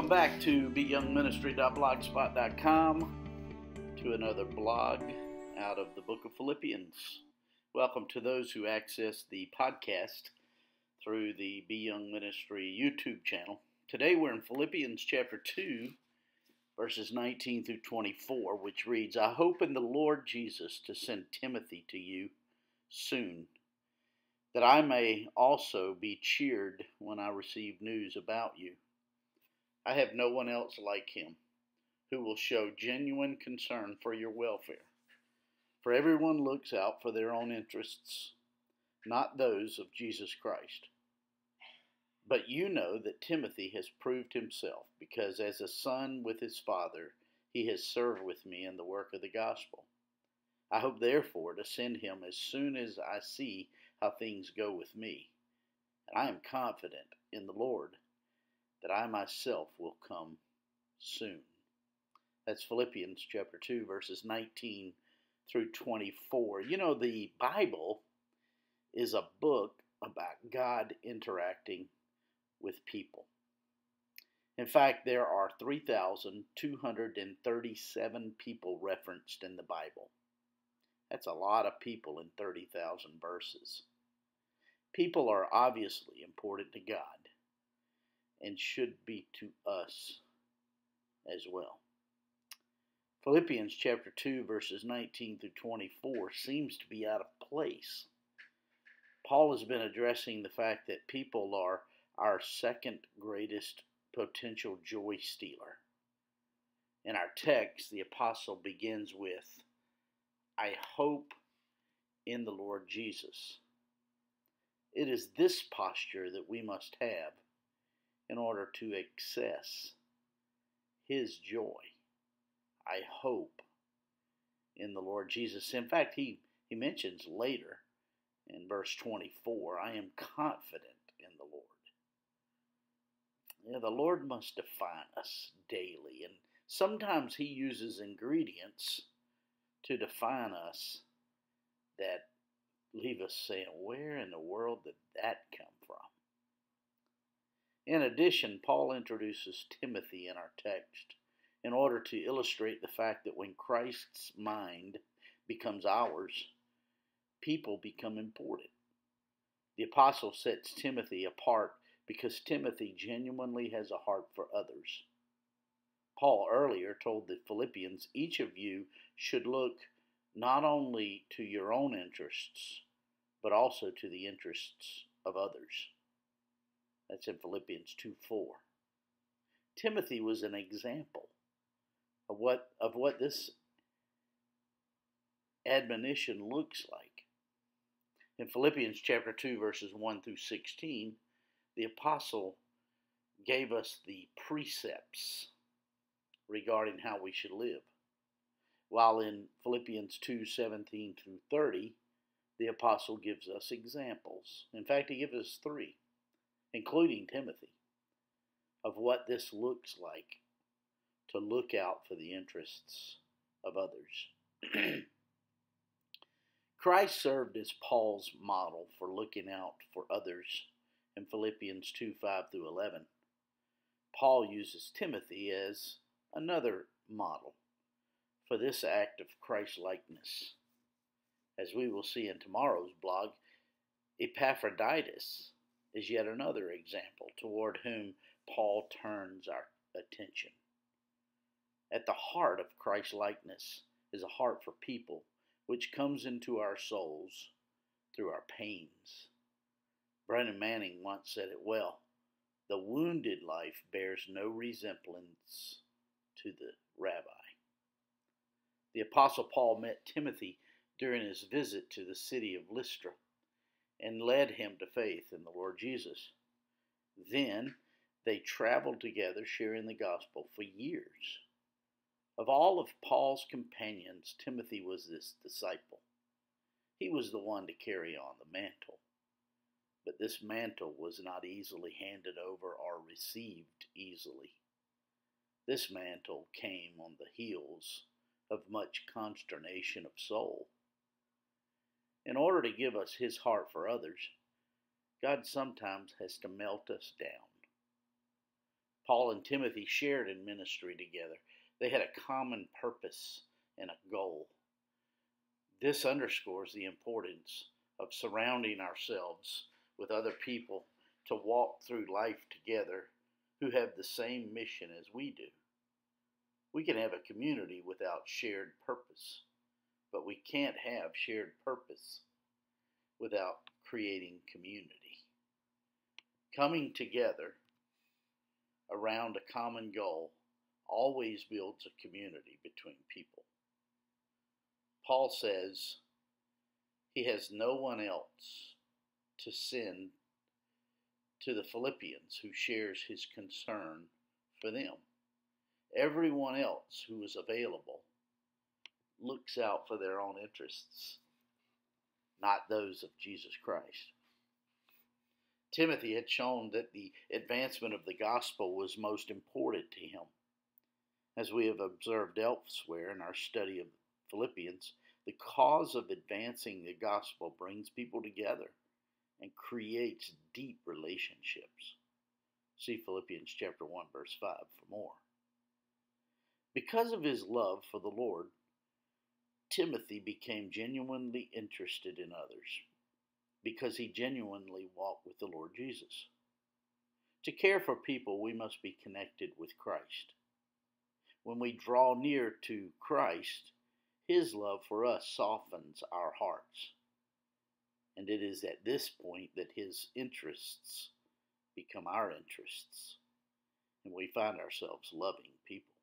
Welcome back to beyoungministry.blogspot.com, to another blog out of the book of Philippians. Welcome to those who access the podcast through the Be Young Ministry YouTube channel. Today we're in Philippians chapter 2, verses 19 through 24, which reads, I hope in the Lord Jesus to send Timothy to you soon, that I may also be cheered when I receive news about you. I have no one else like him who will show genuine concern for your welfare. For everyone looks out for their own interests, not those of Jesus Christ. But you know that Timothy has proved himself, because as a son with his father, he has served with me in the work of the gospel. I hope therefore to send him as soon as I see how things go with me. And I am confident in the Lord that I myself will come soon. That's Philippians chapter 2, verses 19 through 24. You know, the Bible is a book about God interacting with people. In fact, there are 3,237 people referenced in the Bible. That's a lot of people in 30,000 verses. People are obviously important to God and should be to us as well. Philippians chapter 2, verses 19 through 24 seems to be out of place. Paul has been addressing the fact that people are our second greatest potential joy stealer. In our text, the apostle begins with, I hope in the Lord Jesus. It is this posture that we must have in order to access his joy. I hope in the Lord Jesus. In fact, he mentions later in verse 24, I am confident in the Lord. You know, the Lord must define us daily, and sometimes he uses ingredients to define us that leave us saying, where in the world did that come from? In addition, Paul introduces Timothy in our text in order to illustrate the fact that when Christ's mind becomes ours, people become important. The apostle sets Timothy apart because Timothy genuinely has a heart for others. Paul earlier told the Philippians, each of you should look not only to your own interests, but also to the interests of others. That's in Philippians 2:4. Timothy was an example of what this admonition looks like. In Philippians chapter 2, verses 1 through 16, the apostle gave us the precepts regarding how we should live. While in Philippians 2:17 through 30, the apostle gives us examples. In fact, he gives us 3, including Timothy, of what this looks like to look out for the interests of others. Christ served as Paul's model for looking out for others in Philippians 2:5 through 11. Paul uses Timothy as another model for this act of Christ-likeness. As we will see in tomorrow's blog, Epaphroditus is yet another example toward whom Paul turns our attention. At the heart of Christ-likeness is a heart for people, which comes into our souls through our pains. Brennan Manning once said it well, the wounded life bears no resemblance to the rabbi. The Apostle Paul met Timothy during his visit to the city of Lystra and led him to faith in the Lord Jesus. Then they traveled together, sharing the gospel for years. Of all of Paul's companions, Timothy was this disciple. He was the one to carry on the mantle. But this mantle was not easily handed over or received easily. This mantle came on the heels of much consternation of soul. In order to give us his heart for others, God sometimes has to melt us down. Paul and Timothy shared in ministry together. They had a common purpose and a goal. This underscores the importance of surrounding ourselves with other people to walk through life together who have the same mission as we do. We can have a community without shared purpose, but we can't have shared purpose without creating community. Coming together around a common goal always builds a community between people. Paul says he has no one else to send to the Philippians who shares his concern for them. Everyone else who is available looks out for their own interests, not those of Jesus Christ. Timothy had shown that the advancement of the gospel was most important to him. As we have observed elsewhere in our study of Philippians, the cause of advancing the gospel brings people together and creates deep relationships. See Philippians chapter 1, verse 5 for more. Because of his love for the Lord, Timothy became genuinely interested in others, because he genuinely walked with the Lord Jesus. To care for people, we must be connected with Christ. When we draw near to Christ, his love for us softens our hearts. And it is at this point that his interests become our interests, and we find ourselves loving people.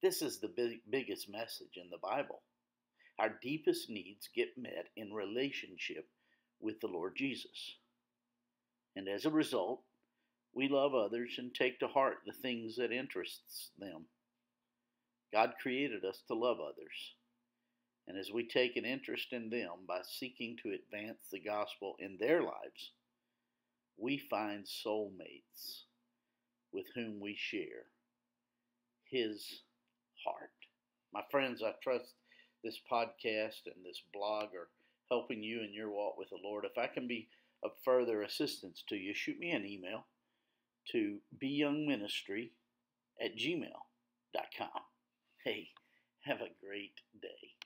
This is the biggest message in the Bible. Our deepest needs get met in relationship with the Lord Jesus. And as a result, we love others and take to heart the things that interests them. God created us to love others. And as we take an interest in them by seeking to advance the gospel in their lives, we find soulmates with whom we share his heart. My friends, I trust this podcast and this blog are helping you in your walk with the Lord. If I can be of further assistance to you, shoot me an email to beyoungministry@gmail.com. Hey, have a great day.